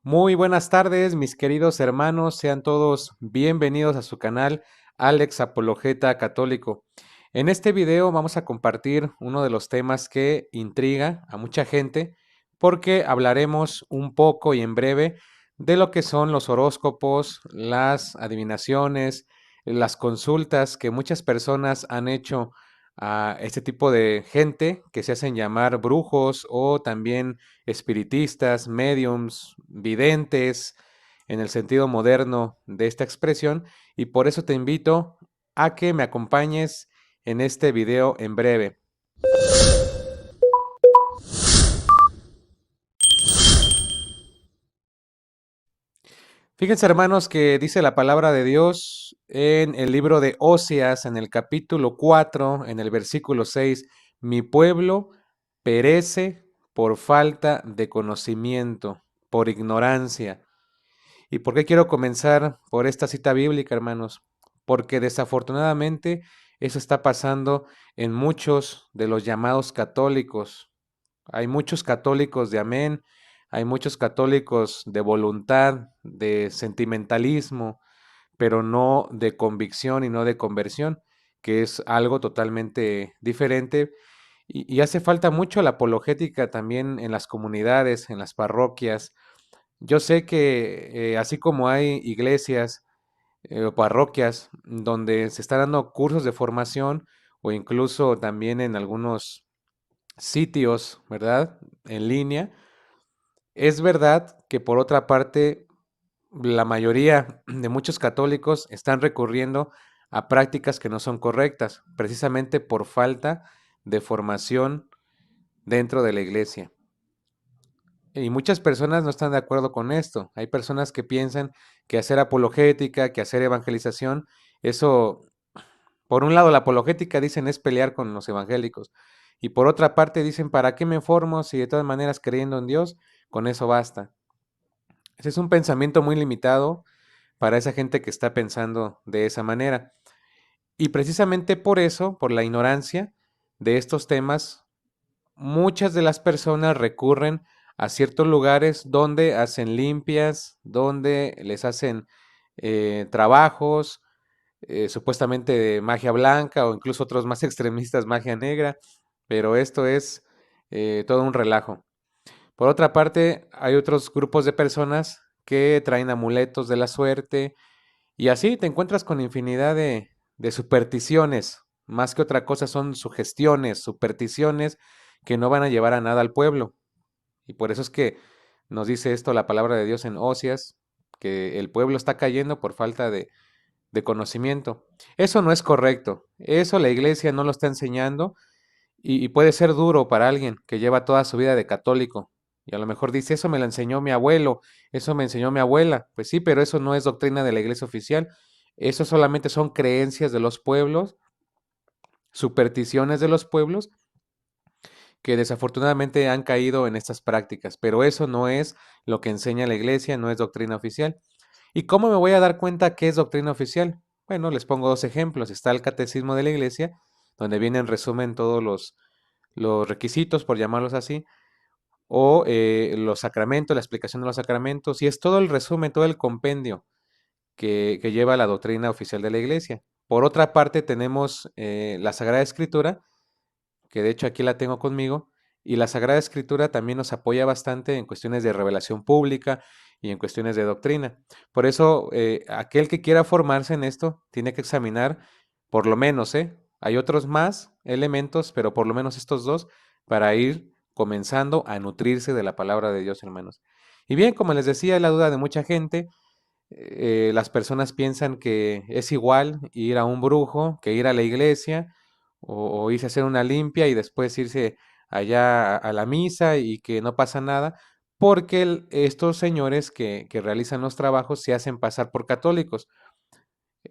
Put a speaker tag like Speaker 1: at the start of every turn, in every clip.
Speaker 1: Muy buenas tardes, mis queridos hermanos, sean todos bienvenidos a su canal Alex Apologeta Católico. En este video vamos a compartir uno de los temas que intriga a mucha gente porque hablaremos un poco y en breve de lo que son los horóscopos, las adivinaciones, las consultas que muchas personas han hecho a este tipo de gente que se hacen llamar brujos o también espiritistas, mediums, videntes, en el sentido moderno de esta expresión, y por eso te invito a que me acompañes en este video en breve. Fíjense, hermanos, que dice la palabra de Dios en el libro de Oseas, en el capítulo 4, en el versículo 6: mi pueblo perece por falta de conocimiento, por ignorancia. ¿Y por qué quiero comenzar por esta cita bíblica, hermanos? Porque desafortunadamente eso está pasando en muchos de los llamados católicos. Hay muchos católicos de amén, hay muchos católicos de voluntad, de sentimentalismo, pero no de convicción y no de conversión, que es algo totalmente diferente. Y hace falta mucho la apologética también en las comunidades, en las parroquias. Yo sé que así como hay iglesias o parroquias donde se están dando cursos de formación o incluso también en algunos sitios, ¿verdad? En línea, es verdad que por otra parte la mayoría de muchos católicos están recurriendo a prácticas que no son correctas, precisamente por falta de formación dentro de la iglesia. Y muchas personas no están de acuerdo con esto. Hay personas que piensan que hacer apologética, que hacer evangelización, eso, por un lado, la apologética dicen es pelear con los evangélicos. Y por otra parte dicen, ¿para qué me formo si de todas maneras creyendo en Dios, con eso basta? Ese es un pensamiento muy limitado para esa gente que está pensando de esa manera. Y precisamente por eso, por la ignorancia de estos temas, muchas de las personas recurren a ciertos lugares donde hacen limpias, donde les hacen trabajos, supuestamente de magia blanca o incluso otros más extremistas, magia negra, pero esto es todo un relajo. Por otra parte, hay otros grupos de personas que traen amuletos de la suerte y así te encuentras con infinidad de supersticiones. Más que otra cosa son sugestiones, supersticiones que no van a llevar a nada al pueblo. Y por eso es que nos dice esto la palabra de Dios en Oseas, que el pueblo está cayendo por falta de conocimiento. Eso no es correcto. Eso la iglesia no lo está enseñando y puede ser duro para alguien que lleva toda su vida de católico. Y a lo mejor dice, eso me lo enseñó mi abuelo, eso me enseñó mi abuela. Pues sí, pero eso no es doctrina de la iglesia oficial. Eso solamente son creencias de los pueblos, supersticiones de los pueblos, que desafortunadamente han caído en estas prácticas. Pero eso no es lo que enseña la iglesia, no es doctrina oficial. ¿Y cómo me voy a dar cuenta que es doctrina oficial? Bueno, les pongo dos ejemplos. Está el catecismo de la iglesia, donde viene en resumen todos los requisitos, por llamarlos así, o los sacramentos, la explicación de los sacramentos, y es todo el resumen, todo el compendio que lleva la doctrina oficial de la iglesia. Por otra parte, tenemos la Sagrada Escritura, que de hecho aquí la tengo conmigo, y la Sagrada Escritura también nos apoya bastante en cuestiones de revelación pública y en cuestiones de doctrina. Por eso, aquel que quiera formarse en esto tiene que examinar, por lo menos, hay otros más elementos, pero por lo menos estos dos, para ir comenzando a nutrirse de la palabra de Dios, hermanos. Y bien, como les decía, la duda de mucha gente, las personas piensan que es igual ir a un brujo que ir a la iglesia o irse a hacer una limpia y después irse allá a la misa y que no pasa nada, porque estos señores que realizan los trabajos se hacen pasar por católicos.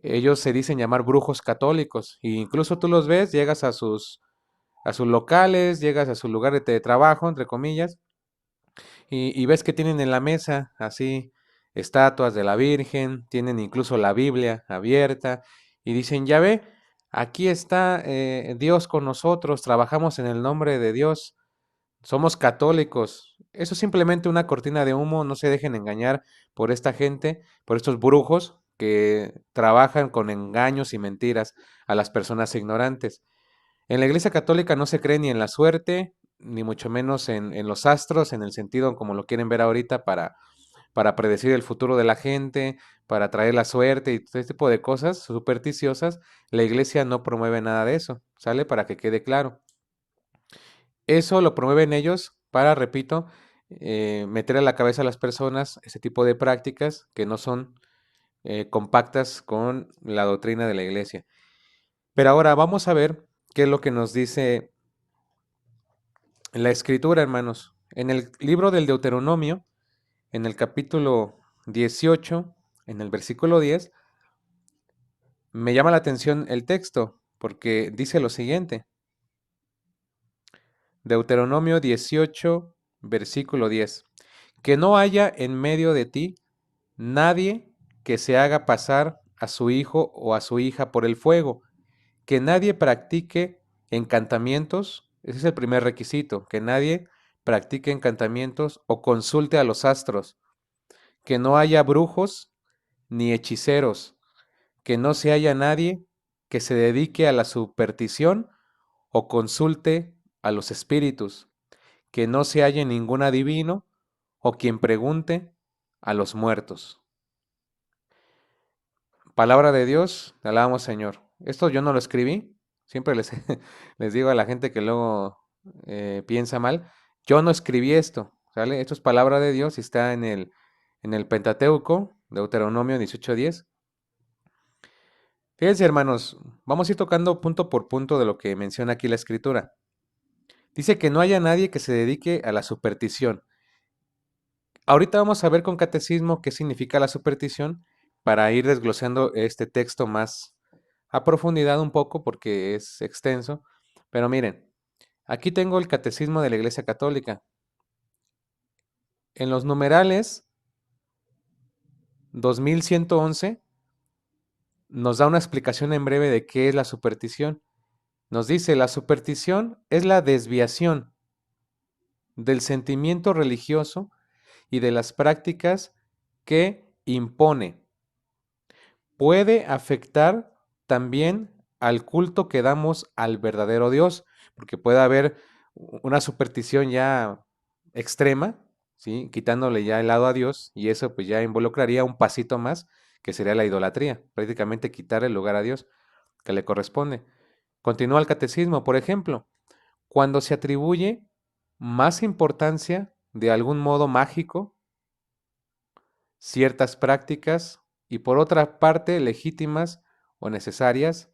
Speaker 1: Ellos se dicen llamar brujos católicos e incluso tú los ves, llegas a sus locales, llegas a su lugar de trabajo, entre comillas, y ves que tienen en la mesa así estatuas de la Virgen, tienen incluso la Biblia abierta y dicen, ya ve, aquí está Dios con nosotros, trabajamos en el nombre de Dios. somos católicos. Eso es simplemente una cortina de humo, no se dejen engañar por esta gente, por estos brujos que trabajan con engaños y mentiras a las personas ignorantes. En la Iglesia Católica no se cree ni en la suerte, ni mucho menos en los astros, en el sentido como lo quieren ver ahorita para predecir el futuro de la gente, para traer la suerte y todo este tipo de cosas supersticiosas. La Iglesia no promueve nada de eso, ¿sale? Para que quede claro. Eso lo promueven ellos para, repito, meter a la cabeza a las personas ese tipo de prácticas que no son compactas con la doctrina de la Iglesia. Pero ahora vamos a ver qué es lo que nos dice la Escritura, hermanos. En el libro del Deuteronomio, en el capítulo 18, en el versículo 10, me llama la atención el texto, porque dice lo siguiente. Deuteronomio 18, versículo 10. Que no haya en medio de ti nadie que se haga pasar a su hijo o a su hija por el fuego, que nadie practique encantamientos, ese es el primer requisito, que nadie practique encantamientos o consulte a los astros, que no haya brujos ni hechiceros, que no se haya nadie que se dedique a la superstición o consulte a los espíritus, que no se halle ningún adivino o quien pregunte a los muertos. Palabra de Dios, te alabamos Señor. Esto yo no lo escribí, siempre les, les digo a la gente que luego piensa mal, yo no escribí esto, ¿sale? Esto es palabra de Dios y está en el Pentateuco, Deuteronomio 18:10. Fíjense hermanos, vamos a ir tocando punto por punto de lo que menciona aquí la Escritura. Dice que no haya nadie que se dedique a la superstición. Ahorita vamos a ver con catecismo qué significa la superstición para ir desglosando este texto más a profundidad un poco porque es extenso. Pero miren, aquí tengo el catecismo de la Iglesia Católica. En los numerales 2111 nos da una explicación en breve de qué es la superstición. Nos dice, la superstición es la desviación del sentimiento religioso y de las prácticas que impone. Puede afectar también al culto que damos al verdadero Dios, porque puede haber una superstición ya extrema, ¿sí? Quitándole ya el lado a Dios, y eso pues ya involucraría un pasito más, que sería la idolatría, prácticamente quitar el lugar a Dios que le corresponde. Continúa el catecismo, por ejemplo, cuando se atribuye más importancia de algún modo mágico ciertas prácticas y por otra parte legítimas o necesarias,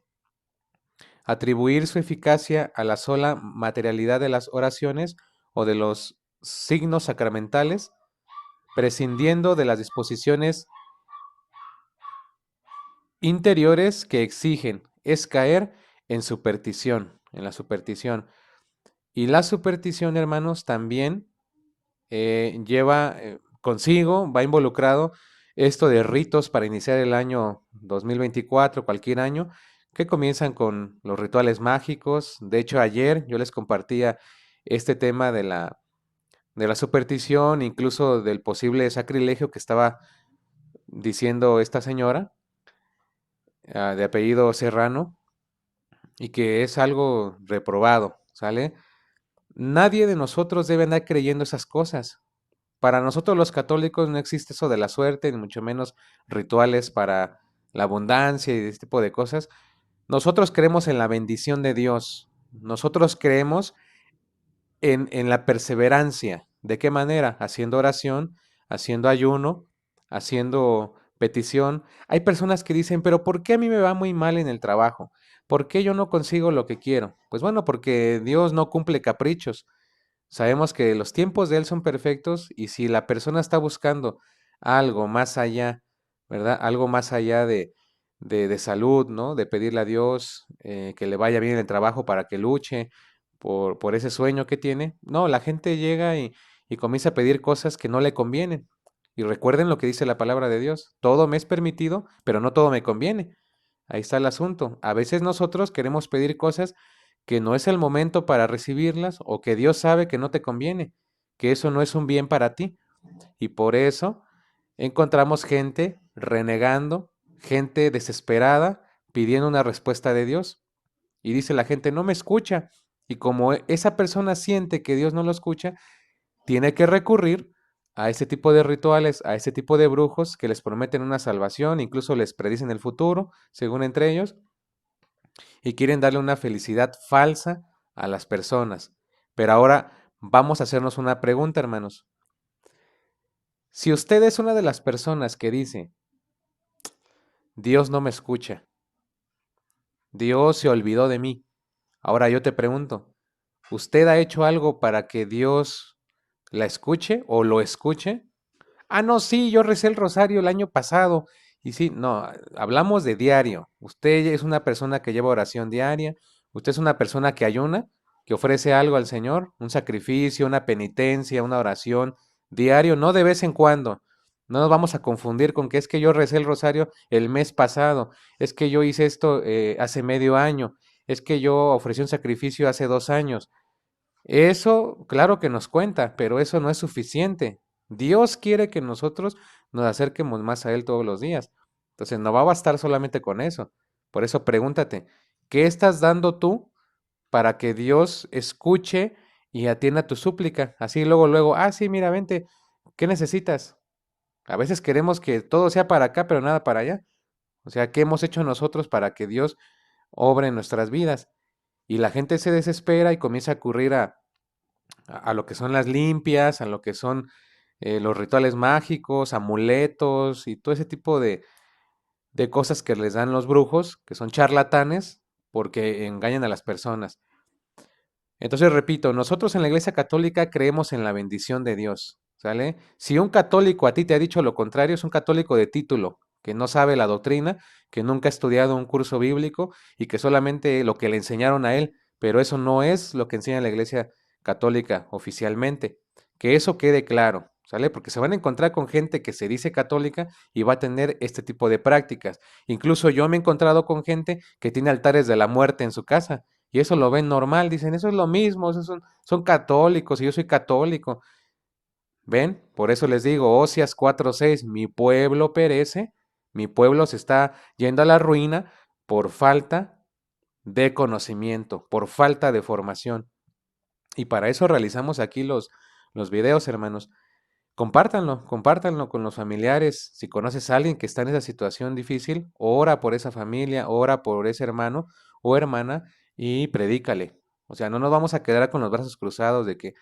Speaker 1: atribuir su eficacia a la sola materialidad de las oraciones o de los signos sacramentales, prescindiendo de las disposiciones interiores que exigen, es caer en superstición, en la superstición. Y la superstición, hermanos, también lleva consigo, va involucrado esto de ritos para iniciar el año 2024, cualquier año, que comienzan con los rituales mágicos. De hecho, ayer yo les compartía este tema de la superstición, incluso del posible sacrilegio que estaba diciendo esta señora, de apellido Serrano, y que es algo reprobado, ¿sale? Nadie de nosotros debe andar creyendo esas cosas. Para nosotros los católicos no existe eso de la suerte, ni mucho menos rituales para la abundancia y este tipo de cosas. Nosotros creemos en la bendición de Dios. Nosotros creemos en la perseverancia. ¿De qué manera? Haciendo oración, haciendo ayuno, haciendo petición. Hay personas que dicen, pero ¿por qué a mí me va muy mal en el trabajo? ¿Por qué yo no consigo lo que quiero? Pues bueno, porque Dios no cumple caprichos. Sabemos que los tiempos de Él son perfectos y si la persona está buscando algo más allá, ¿verdad? Algo más allá de salud, ¿no? De pedirle a Dios que le vaya bien en el trabajo para que luche por ese sueño que tiene. No, la gente llega y comienza a pedir cosas que no le convienen. Y recuerden lo que dice la palabra de Dios. Todo me es permitido, pero no todo me conviene. Ahí está el asunto. A veces nosotros queremos pedir cosas que no es el momento para recibirlas o que Dios sabe que no te conviene, que eso no es un bien para ti. Y por eso encontramos gente renegando, gente desesperada, pidiendo una respuesta de Dios. Y dice la gente, no me escucha. Y como esa persona siente que Dios no lo escucha, tiene que recurrir a ese tipo de rituales, a ese tipo de brujos que les prometen una salvación, incluso les predicen el futuro, según entre ellos, y quieren darle una felicidad falsa a las personas. Pero ahora vamos a hacernos una pregunta, hermanos. Si usted es una de las personas que dice, Dios no me escucha, Dios se olvidó de mí, ahora yo te pregunto, ¿usted ha hecho algo para que Dios la escuche o lo escuche? Ah, no, sí, yo recé el rosario el año pasado. Y sí, no, hablamos de diario. Usted es una persona que lleva oración diaria, usted es una persona que ayuna, que ofrece algo al Señor, un sacrificio, una penitencia, una oración diario, no de vez en cuando. No nos vamos a confundir con que es que yo recé el rosario el mes pasado, es que yo hice esto hace medio año, es que yo ofrecí un sacrificio hace 2 años. Eso, claro que nos cuenta, pero eso no es suficiente. Dios quiere que nosotros nos acerquemos más a Él todos los días. Entonces, no va a bastar solamente con eso. Por eso pregúntate, ¿qué estás dando tú para que Dios escuche y atienda tu súplica? Así luego, luego, ah, sí, mira, vente, ¿qué necesitas? A veces queremos que todo sea para acá, pero nada para allá. O sea, ¿qué hemos hecho nosotros para que Dios obre en nuestras vidas? Y la gente se desespera y comienza a ocurrir a lo que son las limpias, a lo que son los rituales mágicos, amuletos y todo ese tipo de cosas que les dan los brujos, que son charlatanes, porque engañan a las personas. Entonces, repito, nosotros en la Iglesia Católica creemos en la bendición de Dios, ¿sale? Si un católico a ti te ha dicho lo contrario, es un católico de título, que no sabe la doctrina, que nunca ha estudiado un curso bíblico y que solamente lo que le enseñaron a él, pero eso no es lo que enseña la Iglesia Católica oficialmente. Que eso quede claro, ¿sale? Porque se van a encontrar con gente que se dice católica y va a tener este tipo de prácticas. Incluso yo me he encontrado con gente que tiene altares de la muerte en su casa y eso lo ven normal, dicen, eso es lo mismo, esos son católicos y yo soy católico. ¿Ven? Por eso les digo, Oseas 4:6, mi pueblo perece, mi pueblo se está yendo a la ruina por falta de conocimiento, por falta de formación. Y para eso realizamos aquí los videos, hermanos. Compártanlo, compártanlo con los familiares. Si conoces a alguien que está en esa situación difícil, ora por esa familia, ora por ese hermano o hermana y predícale. O sea, no nos vamos a quedar con los brazos cruzados de que,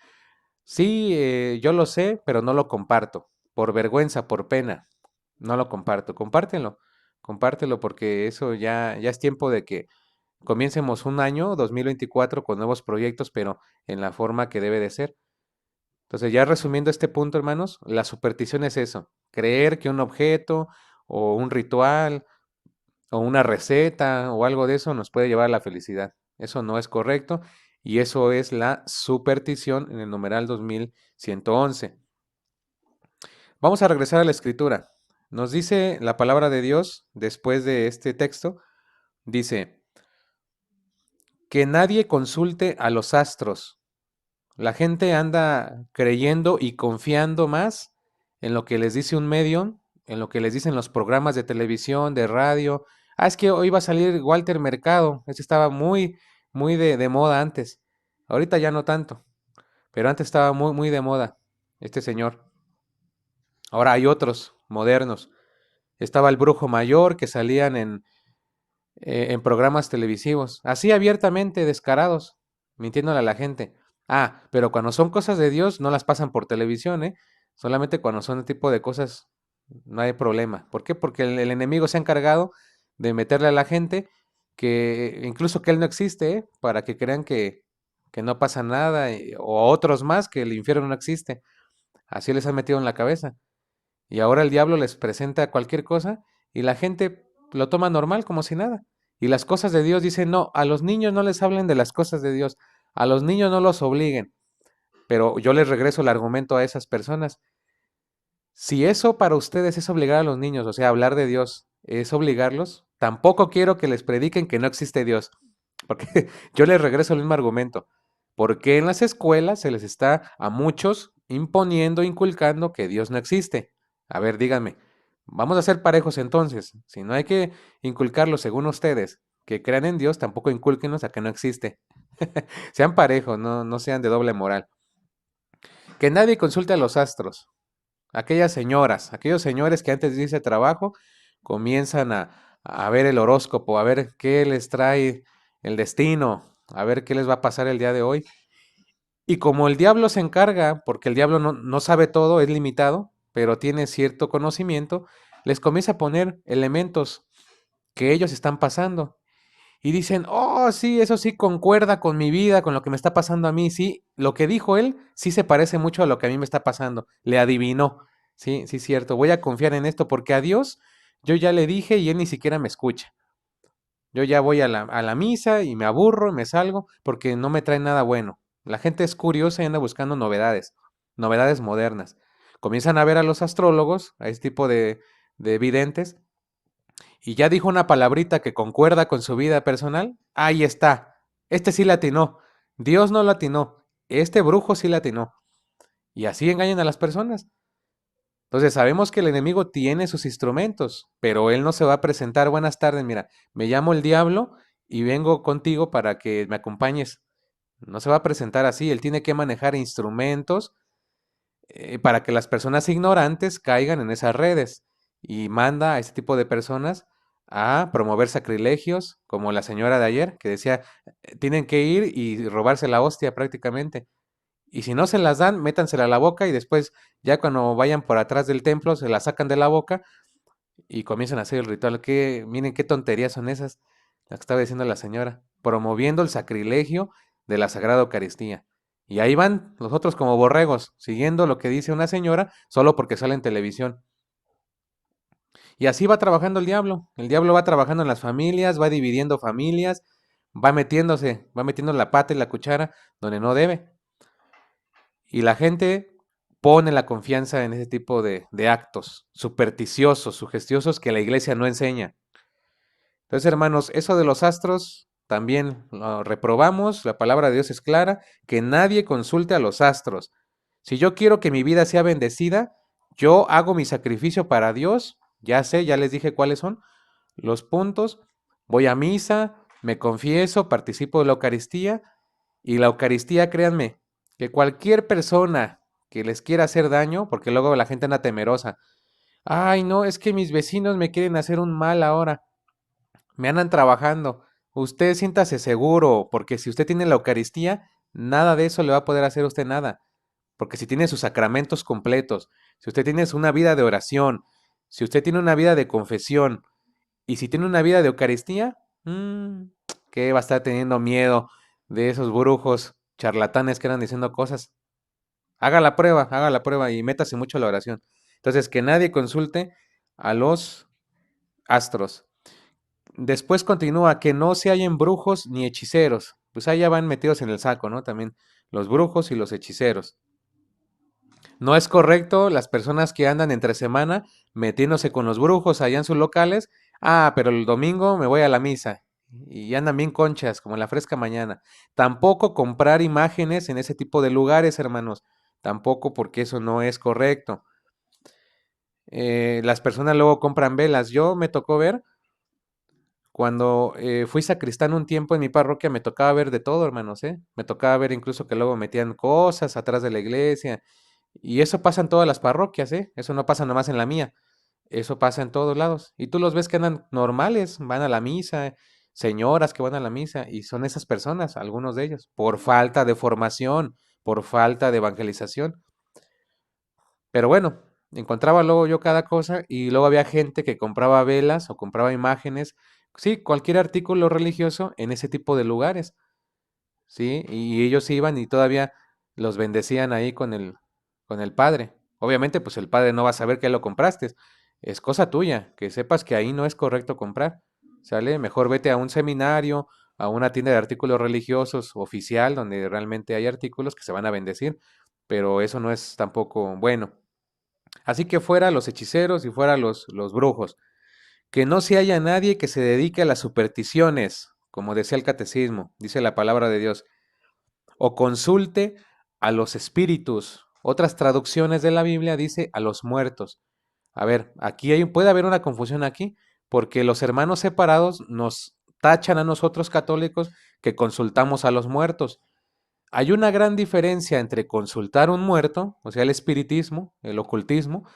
Speaker 1: sí, yo lo sé, pero no lo comparto. Por vergüenza, por pena, no lo comparto. Compártelo, compártelo porque eso ya es tiempo de que comiencemos un año, 2024, con nuevos proyectos, pero en la forma que debe de ser. Entonces, ya resumiendo este punto, hermanos, la superstición es eso, creer que un objeto o un ritual o una receta o algo de eso nos puede llevar a la felicidad. Eso no es correcto y eso es la superstición en el numeral 2111. Vamos a regresar a la escritura. Nos dice la palabra de Dios después de este texto, dice, que nadie consulte a los astros. La gente anda creyendo y confiando más en lo que les dice un medio, en lo que les dicen los programas de televisión, de radio. Ah, es que hoy va a salir Walter Mercado. Ese estaba muy de moda antes. Ahorita ya no tanto, pero antes estaba muy de moda este señor. Ahora hay otros modernos. Estaba el Brujo Mayor que salían en programas televisivos, así abiertamente, descarados, mintiéndole a la gente. Ah, pero cuando son cosas de Dios no las pasan por televisión, ¿eh? Solamente cuando son el tipo de cosas no hay problema. ¿Por qué? Porque el enemigo se ha encargado de meterle a la gente que incluso que él no existe, ¿eh? Para que crean que no pasa nada, o a otros más que el infierno no existe. Así les han metido en la cabeza. Y ahora el diablo les presenta cualquier cosa y la gente lo toma normal como si nada. Y las cosas de Dios dicen, no, a los niños no les hablen de las cosas de Dios, a los niños no los obliguen. Pero yo les regreso el argumento a esas personas. Si eso para ustedes es obligar a los niños, o sea, hablar de Dios, es obligarlos, tampoco quiero que les prediquen que no existe Dios, Porque yo les regreso el mismo argumento. Porque en las escuelas se les está a muchos imponiendo, inculcando que Dios no existe. A ver, díganme, vamos a ser parejos entonces. Si no hay que inculcarlo según ustedes, que crean en Dios, tampoco inculquenos a que no existe. Sean parejos, no sean de doble moral. Que nadie consulte a los astros. Aquellas señoras, aquellos señores que antes de irse a trabajo comienzan a ver el horóscopo, a ver qué les trae el destino, a ver qué les va a pasar el día de hoy. Y como el diablo se encarga, porque el diablo no sabe todo, es limitado, pero tiene cierto conocimiento, les comienza a poner elementos que ellos están pasando. Y dicen, oh, sí, eso sí concuerda con mi vida, con lo que me está pasando a mí. Sí, lo que dijo él sí se parece mucho a lo que a mí me está pasando. Le adivinó. Sí, sí, cierto. Voy a confiar en esto porque a Dios yo ya le dije y él ni siquiera me escucha. Yo ya voy a la misa y me aburro y me salgo porque no me trae nada bueno. La gente es curiosa y anda buscando novedades, novedades modernas. Comienzan a ver a los astrólogos, a este tipo de videntes, y ya dijo una palabrita que concuerda con su vida personal, ahí está. Este sí latinó. Dios no latinó. Este brujo sí latinó. Y así engañan a las personas. Entonces sabemos que el enemigo tiene sus instrumentos, pero él no se va a presentar. Buenas tardes, mira, me llamo el diablo y vengo contigo para que me acompañes. No se va a presentar así. Él tiene que manejar instrumentos para que las personas ignorantes caigan en esas redes y manda a ese tipo de personas a promover sacrilegios, como la señora de ayer, que decía, tienen que ir y robarse la hostia prácticamente. Y si no se las dan, métansela a la boca y después, ya cuando vayan por atrás del templo, se la sacan de la boca y comienzan a hacer el ritual. Miren qué tonterías son esas, las que estaba diciendo la señora, promoviendo el sacrilegio de la Sagrada Eucaristía. Y ahí van los otros como borregos, siguiendo lo que dice una señora solo porque sale en televisión. Y así va trabajando el diablo. El diablo va trabajando en las familias, va dividiendo familias, va metiendo la pata y la cuchara donde no debe. Y la gente pone la confianza en ese tipo de actos supersticiosos, sugestiosos que la iglesia no enseña. Entonces, hermanos, eso de los astros también lo reprobamos. La palabra de Dios es clara, que nadie consulte a los astros. Si yo quiero que mi vida sea bendecida, yo hago mi sacrificio para Dios. Ya sé, ya les dije cuáles son los puntos. Voy a misa, me confieso, participo de la Eucaristía. Y la Eucaristía, créanme, que cualquier persona que les quiera hacer daño, porque luego la gente anda temerosa. Ay, no, es que mis vecinos me quieren hacer un mal ahora, me andan trabajando. Usted siéntase seguro, porque si usted tiene la Eucaristía, nada de eso le va a poder hacer a usted nada. Porque si tiene sus sacramentos completos, si usted tiene una vida de oración, si usted tiene una vida de confesión y si tiene una vida de Eucaristía, que va a estar teniendo miedo de esos brujos charlatanes que andan diciendo cosas. Haga la prueba y métase mucho a la oración. Entonces, que nadie consulte a los astros. Después continúa, que no se hallen brujos ni hechiceros. Pues ahí ya van metidos en el saco, ¿no? También los brujos y los hechiceros. No es correcto las personas que andan entre semana metiéndose con los brujos allá en sus locales. Ah, pero el domingo me voy a la misa y andan bien conchas, como en la fresca mañana. Tampoco comprar imágenes en ese tipo de lugares, hermanos. Tampoco porque eso no es correcto. Las personas luego compran velas. Yo me tocó ver cuando fui sacristán un tiempo en mi parroquia, me tocaba ver de todo, hermanos, ¿eh? Me tocaba ver incluso que luego metían cosas atrás de la iglesia. Y eso pasa en todas las parroquias, ¿eh? Eso no pasa nomás en la mía. Eso pasa en todos lados. Y tú los ves que andan normales, van a la misa, señoras que van a la misa, y son esas personas, algunos de ellos, por falta de formación, por falta de evangelización. Pero bueno, encontraba luego yo cada cosa y luego había gente que compraba velas o compraba imágenes, sí, cualquier artículo religioso en ese tipo de lugares, ¿sí? Y ellos iban y todavía los bendecían ahí con el padre. Obviamente, pues el padre no va a saber que lo compraste. Es cosa tuya, que sepas que ahí no es correcto comprar, ¿sale? Mejor vete a un seminario, a una tienda de artículos religiosos oficial, donde realmente hay artículos que se van a bendecir, pero eso no es tampoco bueno. Así que fuera los hechiceros y fuera los brujos. Que no se haya nadie que se dedique a las supersticiones, como decía el catecismo, dice la palabra de Dios, o consulte a los espíritus. Otras traducciones de la Biblia dice a los muertos. A ver, puede haber una confusión aquí, porque los hermanos separados nos tachan a nosotros católicos que consultamos a los muertos. Hay una gran diferencia entre consultar a un muerto, o sea, el espiritismo, el ocultismo,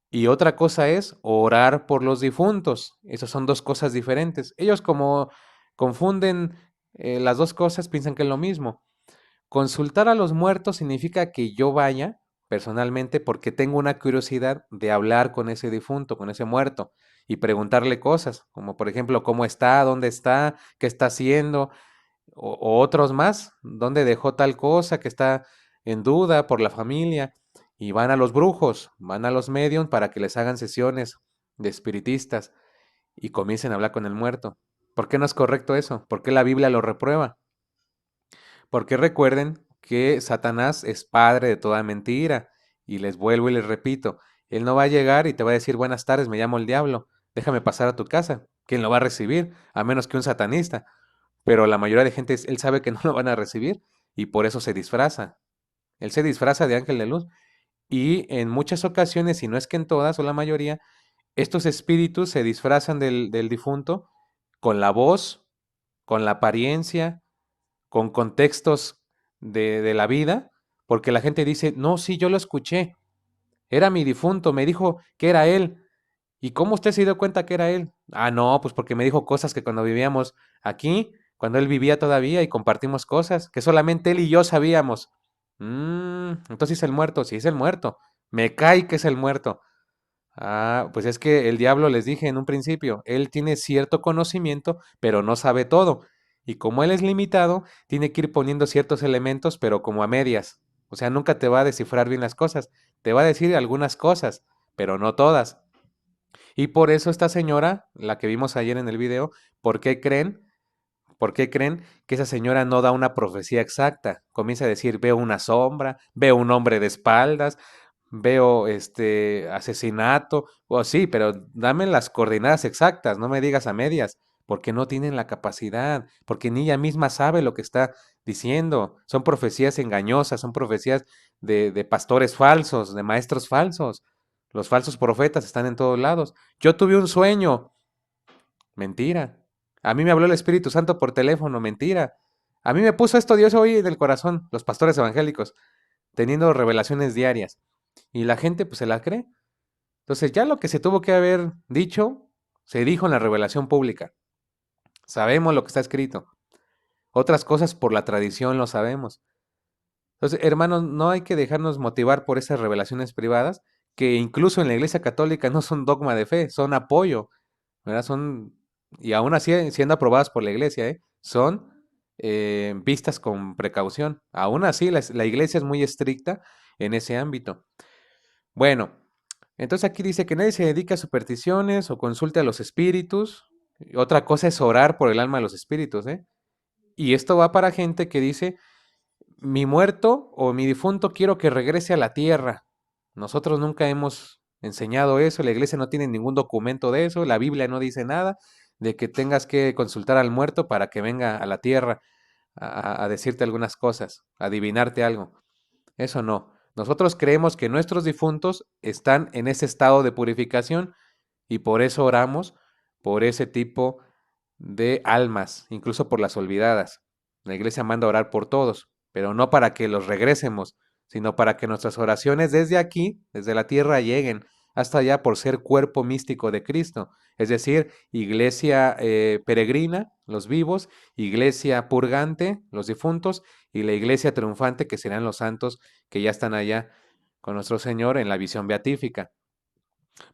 Speaker 1: y otra cosa es orar por los difuntos. Esas son dos cosas diferentes. Ellos como confunden las dos cosas, piensan que es lo mismo. Consultar a los muertos significa que yo vaya personalmente porque tengo una curiosidad de hablar con ese difunto, con ese muerto, y preguntarle cosas, como por ejemplo, ¿cómo está? ¿Dónde está? ¿Qué está haciendo? O otros más, ¿dónde dejó tal cosa que está en duda por la familia? Y van a los brujos, van a los mediums para que les hagan sesiones de espiritistas y comiencen a hablar con el muerto. ¿Por qué no es correcto eso? ¿Por qué la Biblia lo reprueba? Porque recuerden que Satanás es padre de toda mentira. Y les vuelvo y les repito, él no va a llegar y te va a decir buenas tardes, me llamo el diablo, déjame pasar a tu casa. ¿Quién lo va a recibir? A menos que un satanista. Pero la mayoría de gente, él sabe que no lo van a recibir y por eso se disfraza. Él se disfraza de ángel de luz. Y en muchas ocasiones, si no es que en todas o la mayoría, estos espíritus se disfrazan del difunto con la voz, con la apariencia, con contextos de la vida, porque la gente dice, no, sí, yo lo escuché, era mi difunto, me dijo que era él. ¿Y cómo usted se dio cuenta que era él? Ah, no, pues porque me dijo cosas que cuando vivíamos aquí, cuando él vivía todavía y compartimos cosas que solamente él y yo sabíamos. Entonces es el muerto, sí es el muerto. Me cae que es el muerto. Ah, pues es que el diablo les dije en un principio, él tiene cierto conocimiento, pero no sabe todo. Y como él es limitado, tiene que ir poniendo ciertos elementos, pero como a medias. O sea, nunca te va a descifrar bien las cosas. Te va a decir algunas cosas, pero no todas. Y por eso esta señora, la que vimos ayer en el video, ¿por qué creen? ¿Por qué creen que esa señora no da una profecía exacta? Comienza a decir, veo una sombra, veo un hombre de espaldas, veo asesinato, o sí, pero dame las coordenadas exactas, no me digas a medias, porque no tienen la capacidad, porque ni ella misma sabe lo que está diciendo. Son profecías engañosas, son profecías de pastores falsos, de maestros falsos. Los falsos profetas están en todos lados. Yo tuve un sueño, mentira. A mí me habló el Espíritu Santo por teléfono, mentira. A mí me puso esto Dios hoy en el corazón, los pastores evangélicos, teniendo revelaciones diarias. Y la gente pues se la cree. Entonces ya lo que se tuvo que haber dicho, se dijo en la revelación pública. Sabemos lo que está escrito. Otras cosas por la tradición lo sabemos. Entonces, hermanos, no hay que dejarnos motivar por esas revelaciones privadas, que incluso en la Iglesia Católica no son dogma de fe, son apoyo, ¿verdad? Son, y aún así siendo aprobadas por la Iglesia, ¿eh? Son vistas con precaución. Aún así, la Iglesia es muy estricta en ese ámbito. Bueno, entonces aquí dice que nadie se dedica a supersticiones o consulte a los espíritus. Otra cosa es orar por el alma de los espíritus, ¿eh? Y esto va para gente que dice, mi muerto o mi difunto quiero que regrese a la tierra. Nosotros nunca hemos enseñado eso, la iglesia no tiene ningún documento de eso, la Biblia no dice nada de que tengas que consultar al muerto para que venga a la tierra a decirte algunas cosas, a adivinarte algo. Eso no. Nosotros creemos que nuestros difuntos están en ese estado de purificación y por eso oramos por ese tipo de almas, incluso por las olvidadas. La iglesia manda a orar por todos, pero no para que los regresemos, sino para que nuestras oraciones desde aquí, desde la tierra, lleguen hasta allá por ser cuerpo místico de Cristo. Es decir, iglesia peregrina, los vivos, iglesia purgante, los difuntos, y la iglesia triunfante, que serán los santos que ya están allá con nuestro Señor en la visión beatífica.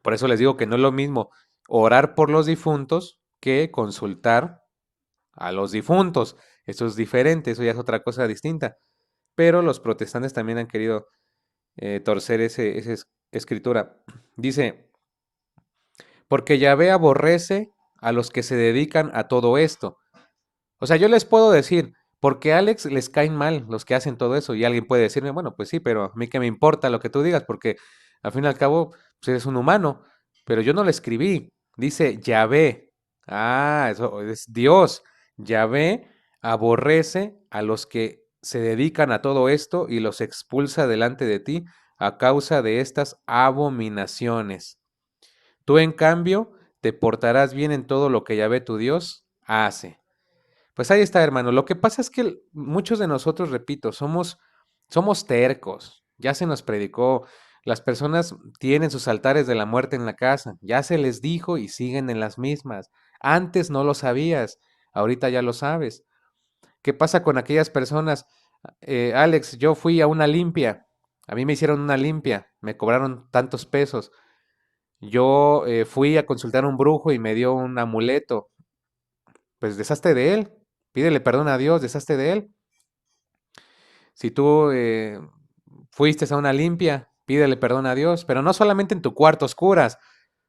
Speaker 1: Por eso les digo que no es lo mismo orar por los difuntos que consultar a los difuntos. Eso es diferente, eso ya es otra cosa distinta. Pero los protestantes también han querido torcer esa escritura. Dice, porque Yahvé aborrece a los que se dedican a todo esto. O sea, yo les puedo decir, porque a Alex les caen mal los que hacen todo eso. Y alguien puede decirme, bueno, pues sí, pero a mí qué me importa lo que tú digas, porque al fin y al cabo, pues eres un humano. Pero yo no lo escribí. Dice Yahvé. Ah, eso es Dios. Yahvé aborrece a los que se dedican a todo esto y los expulsa delante de ti a causa de estas abominaciones. Tú, en cambio, te portarás bien en todo lo que Yahvé tu Dios hace. Pues ahí está, hermano. Lo que pasa es que muchos de nosotros, repito, somos tercos. Ya se nos predicó. Las personas tienen sus altares de la muerte en la casa. Ya se les dijo y siguen en las mismas. Antes no lo sabías, ahorita ya lo sabes. ¿Qué pasa con aquellas personas? Alex, yo fui a una limpia. A mí me hicieron una limpia. Me cobraron tantos pesos. Yo fui a consultar a un brujo y me dio un amuleto. Pues deshazte de él. Pídele perdón a Dios, deshazte de él. Si tú fuiste a una limpia, pídele perdón a Dios, pero no solamente en tu cuarto a oscuras,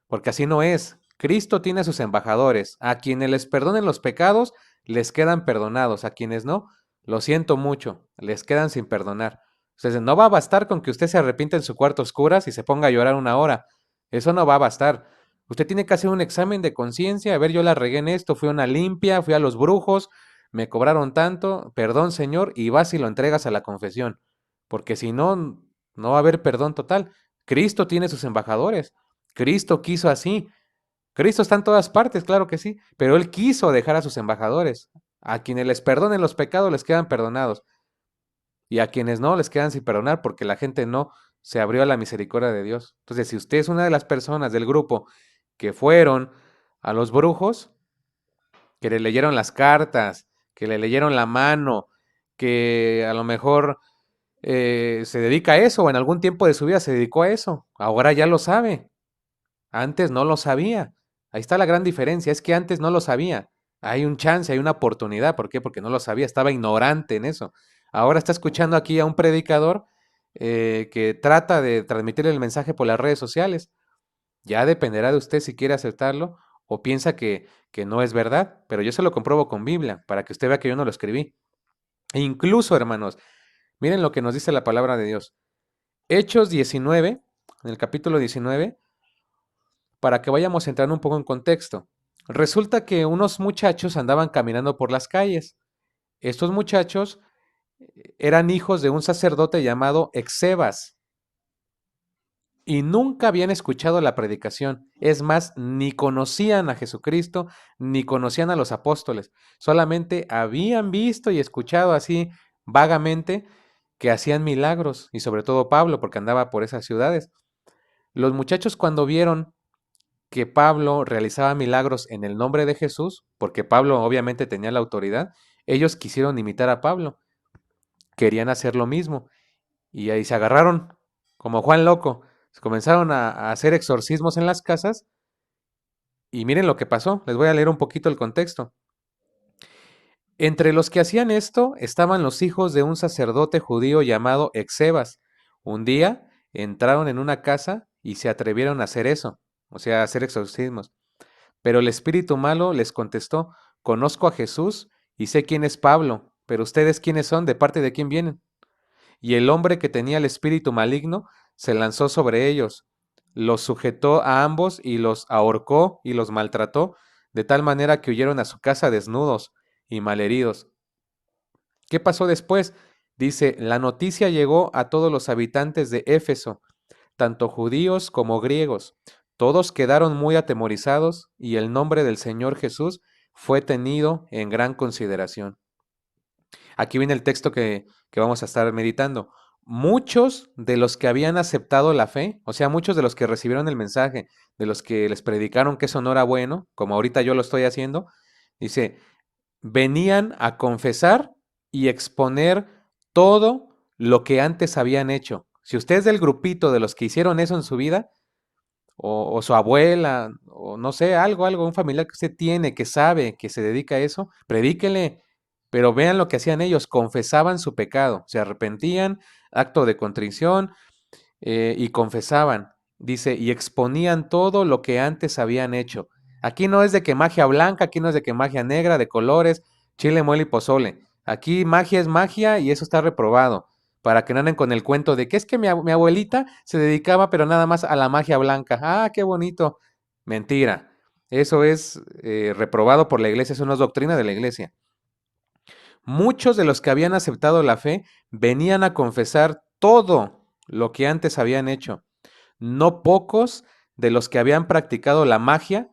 Speaker 1: porque así no es. Cristo tiene a sus embajadores. A quienes les perdonen los pecados, les quedan perdonados. A quienes no, lo siento mucho, les quedan sin perdonar. Entonces, no va a bastar con que usted se arrepienta en su cuarto a oscuras y se ponga a llorar una hora. Eso no va a bastar. Usted tiene que hacer un examen de conciencia. A ver, yo la regué en esto, fui a una limpia, fui a los brujos, me cobraron tanto, perdón, Señor, y vas y lo entregas a la confesión. Porque si no, no va a haber perdón total. Cristo tiene sus embajadores. Cristo quiso así. Cristo está en todas partes, claro que sí, pero Él quiso dejar a sus embajadores. A quienes les perdonen los pecados les quedan perdonados. Y a quienes no les quedan sin perdonar porque la gente no se abrió a la misericordia de Dios. Entonces, si usted es una de las personas del grupo que fueron a los brujos, que le leyeron las cartas, que le leyeron la mano, que a lo mejor se dedica a eso o en algún tiempo de su vida se dedicó a eso, ahora ya lo sabe. Antes no lo sabía. Ahí está la gran diferencia, es que antes no lo sabía. Hay un chance, hay una oportunidad. ¿Por qué? Porque no lo sabía, estaba ignorante en eso. Ahora está escuchando aquí a un predicador que trata de transmitir el mensaje por las redes sociales. Ya dependerá de usted si quiere aceptarlo o piensa que no es verdad, pero yo se lo compruebo con Biblia, para que usted vea que yo no lo escribí. E incluso, hermanos, miren lo que nos dice la palabra de Dios. Hechos 19, en el capítulo 19, para que vayamos entrando un poco en contexto. Resulta que unos muchachos andaban caminando por las calles. Estos muchachos eran hijos de un sacerdote llamado Exebas y nunca habían escuchado la predicación. Es más, ni conocían a Jesucristo, ni conocían a los apóstoles. Solamente habían visto y escuchado así vagamente que hacían milagros, y sobre todo Pablo, porque andaba por esas ciudades. Los muchachos, cuando vieron que Pablo realizaba milagros en el nombre de Jesús, porque Pablo obviamente tenía la autoridad, ellos quisieron imitar a Pablo, querían hacer lo mismo, y ahí se agarraron como Juan Loco, se comenzaron a hacer exorcismos en las casas, y miren lo que pasó, les voy a leer un poquito el contexto. Entre los que hacían esto estaban los hijos de un sacerdote judío llamado Exebas. Un día entraron en una casa y se atrevieron a hacer eso, o sea, a hacer exorcismos. Pero el espíritu malo les contestó, conozco a Jesús y sé quién es Pablo, pero ustedes quiénes son, de parte de quién vienen. Y el hombre que tenía el espíritu maligno se lanzó sobre ellos, los sujetó a ambos y los ahorcó y los maltrató, de tal manera que huyeron a su casa desnudos y malheridos. ¿Qué pasó después? Dice, la noticia llegó a todos los habitantes de Éfeso, tanto judíos como griegos. Todos quedaron muy atemorizados y el nombre del Señor Jesús fue tenido en gran consideración. Aquí viene el texto que vamos a estar meditando. Muchos de los que habían aceptado la fe, o sea, muchos de los que recibieron el mensaje, de los que les predicaron que eso no era bueno, como ahorita yo lo estoy haciendo, dice, venían a confesar y exponer todo lo que antes habían hecho. Si usted es del grupito de los que hicieron eso en su vida, o su abuela, o no sé, algo, un familiar que usted tiene, que sabe, que se dedica a eso, predíquele, pero vean lo que hacían ellos, confesaban su pecado, se arrepentían, acto de contrición, y confesaban, dice, y exponían todo lo que antes habían hecho. Aquí no es de que magia blanca, aquí no es de que magia negra, de colores, chile, mole y pozole. Aquí magia es magia y eso está reprobado. Para que no anden con el cuento de que es que mi abuelita se dedicaba pero nada más a la magia blanca. Ah, qué bonito. Mentira. Eso es reprobado por la iglesia, eso no es doctrina de la iglesia. Muchos de los que habían aceptado la fe venían a confesar todo lo que antes habían hecho. No pocos de los que habían practicado la magia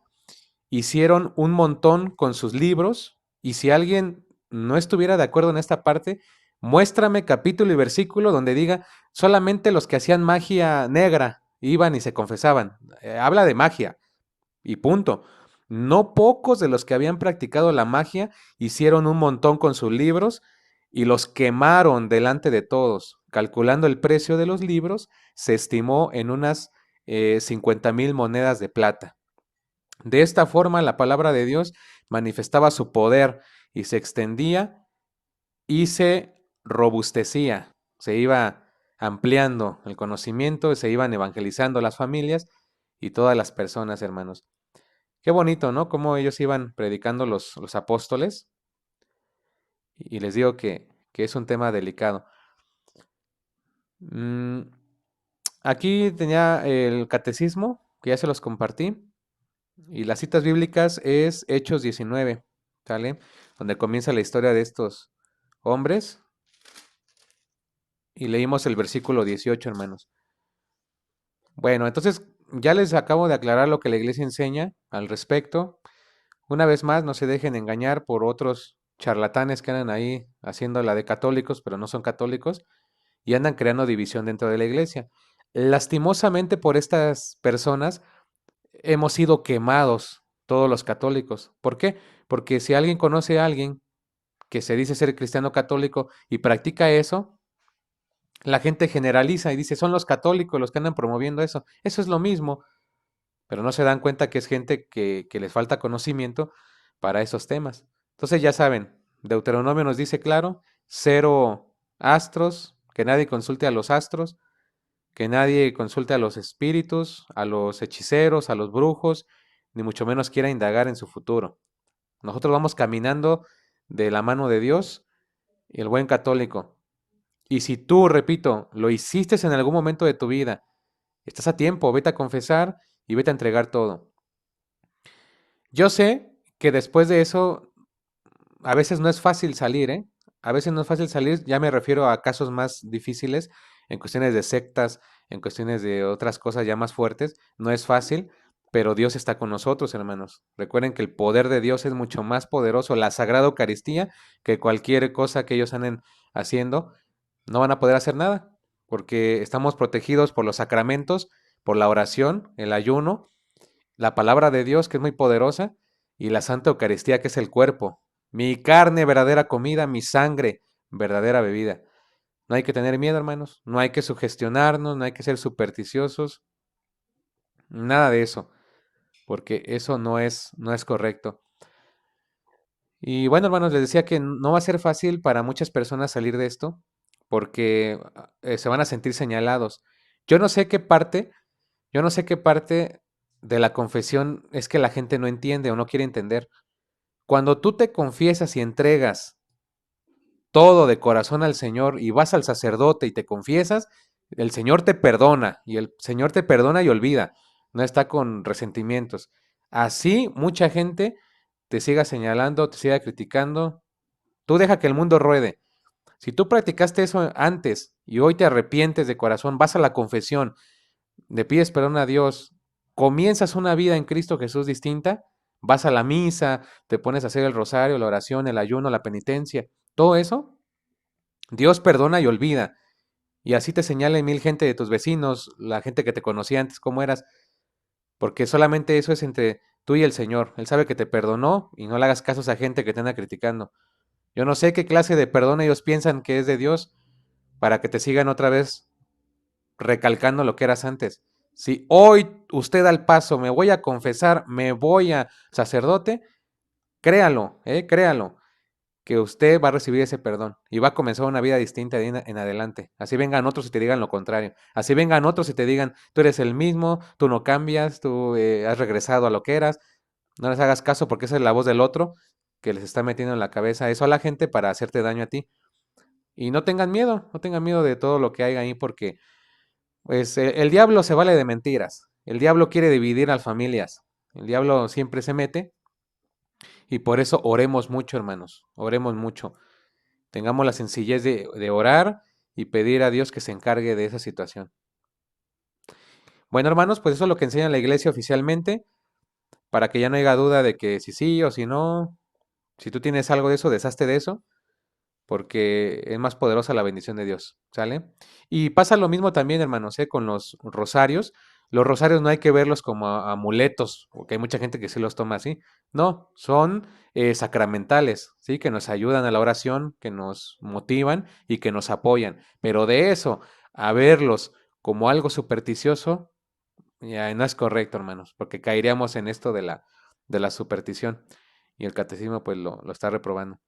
Speaker 1: hicieron un montón con sus libros, y si alguien no estuviera de acuerdo en esta parte, muéstrame capítulo y versículo donde diga solamente los que hacían magia negra iban y se confesaban. Habla de magia y punto. No pocos de los que habían practicado la magia hicieron un montón con sus libros y los quemaron delante de todos. Calculando el precio de los libros, se estimó en unas 50,000 monedas de plata. De esta forma, la palabra de Dios manifestaba su poder y se extendía y se robustecía. Se iba ampliando el conocimiento, se iban evangelizando las familias y todas las personas, hermanos. Qué bonito, ¿no? Cómo ellos iban predicando los apóstoles. Y les digo que es un tema delicado. Mm, Aquí tenía el catecismo, que ya se los compartí. Y las citas bíblicas es Hechos 19, ¿sale? Donde comienza la historia de estos hombres. Y leímos el versículo 18, hermanos. Bueno, entonces ya les acabo de aclarar lo que la iglesia enseña al respecto. Una vez más, no se dejen engañar por otros charlatanes que andan ahí haciendo la de católicos, pero no son católicos, y andan creando división dentro de la iglesia. Lastimosamente por estas personas hemos sido quemados todos los católicos. ¿Por qué? Porque si alguien conoce a alguien que se dice ser cristiano católico y practica eso, la gente generaliza y dice, son los católicos los que andan promoviendo eso. Eso es lo mismo, pero no se dan cuenta que es gente que les falta conocimiento para esos temas. Entonces ya saben, Deuteronomio nos dice claro, cero astros, que nadie consulte a los astros, que nadie consulte a los espíritus, a los hechiceros, a los brujos, ni mucho menos quiera indagar en su futuro. Nosotros vamos caminando de la mano de Dios y el buen católico. Y si tú, repito, lo hiciste en algún momento de tu vida, estás a tiempo, vete a confesar y vete a entregar todo. Yo sé que después de eso a veces no es fácil salir, ¿eh? A veces no es fácil salir, ya me refiero a casos más difíciles, en cuestiones de sectas, en cuestiones de otras cosas ya más fuertes, no es fácil, pero Dios está con nosotros, hermanos. Recuerden que el poder de Dios es mucho más poderoso, la Sagrada Eucaristía, que cualquier cosa que ellos anden haciendo, no van a poder hacer nada, porque estamos protegidos por los sacramentos, por la oración, el ayuno, la palabra de Dios, que es muy poderosa, y la Santa Eucaristía, que es el cuerpo. Mi carne, verdadera comida, mi sangre, verdadera bebida. No hay que tener miedo, hermanos. No hay que sugestionarnos, no hay que ser supersticiosos. Nada de eso, porque eso no es correcto. Y bueno, hermanos, les decía que no va a ser fácil para muchas personas salir de esto, porque se van a sentir señalados. Yo no sé qué parte, yo no sé qué parte de la confesión es que la gente no entiende o no quiere entender. Cuando tú te confiesas y entregas todo de corazón al Señor y vas al sacerdote y te confiesas, el Señor te perdona y el Señor te perdona y olvida, no está con resentimientos. Así mucha gente te siga señalando, te siga criticando. Tú deja que el mundo ruede. Si tú practicaste eso antes y hoy te arrepientes de corazón, vas a la confesión, le pides perdón a Dios, comienzas una vida en Cristo Jesús distinta, vas a la misa, te pones a hacer el rosario, la oración, el ayuno, la penitencia, todo eso, Dios perdona y olvida. Y así te señalen mil gente de tus vecinos, la gente que te conocía antes, cómo eras, porque solamente eso es entre tú y el Señor. Él sabe que te perdonó y no le hagas caso a esa gente que te anda criticando. Yo no sé qué clase de perdón ellos piensan que es de Dios para que te sigan otra vez recalcando lo que eras antes. Si hoy usted da el paso, me voy a confesar, me voy a sacerdote, créalo, créalo, que usted va a recibir ese perdón y va a comenzar una vida distinta de en adelante. Así vengan otros y te digan lo contrario. Así vengan otros y te digan, tú eres el mismo, tú no cambias, tú has regresado a lo que eras. No les hagas caso porque esa es la voz del otro que les está metiendo en la cabeza eso a la gente para hacerte daño a ti. Y no tengan miedo, no tengan miedo de todo lo que hay ahí porque pues el diablo se vale de mentiras. El diablo quiere dividir a las familias. El diablo siempre se mete y por eso oremos mucho, hermanos. Oremos mucho. Tengamos la sencillez de orar y pedir a Dios que se encargue de esa situación. Bueno, hermanos, pues eso es lo que enseña la iglesia oficialmente, para que ya no haya duda de que si sí o si no. Si tú tienes algo de eso, deshazte de eso, porque es más poderosa la bendición de Dios, ¿sale? Y pasa lo mismo también, hermanos, ¿eh? Con los rosarios. Los rosarios no hay que verlos como amuletos, porque hay mucha gente que sí los toma así. No, son sacramentales, ¿sí? Que nos ayudan a la oración, que nos motivan y que nos apoyan. Pero de eso, a verlos como algo supersticioso, ya no es correcto, hermanos, porque caeríamos en esto de la superstición. Y el catecismo, pues, lo está reprobando.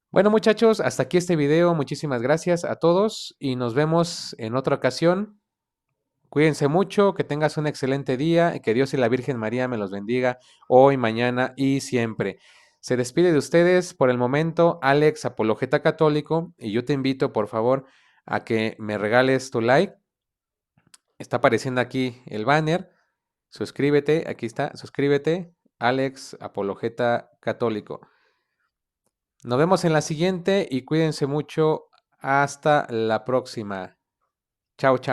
Speaker 1: Bueno, muchachos, hasta aquí este video. Muchísimas gracias a todos y nos vemos en otra ocasión. Cuídense mucho, que tengas un excelente día y que Dios y la Virgen María me los bendiga hoy, mañana y siempre. Se despide de ustedes por el momento Alex, apologeta católico, y yo te invito, por favor, a que me regales tu like. Está apareciendo aquí el banner. Suscríbete, aquí está, suscríbete, Alex, apologeta católico. Nos vemos en la siguiente y cuídense mucho. Hasta la próxima. Chao, chao.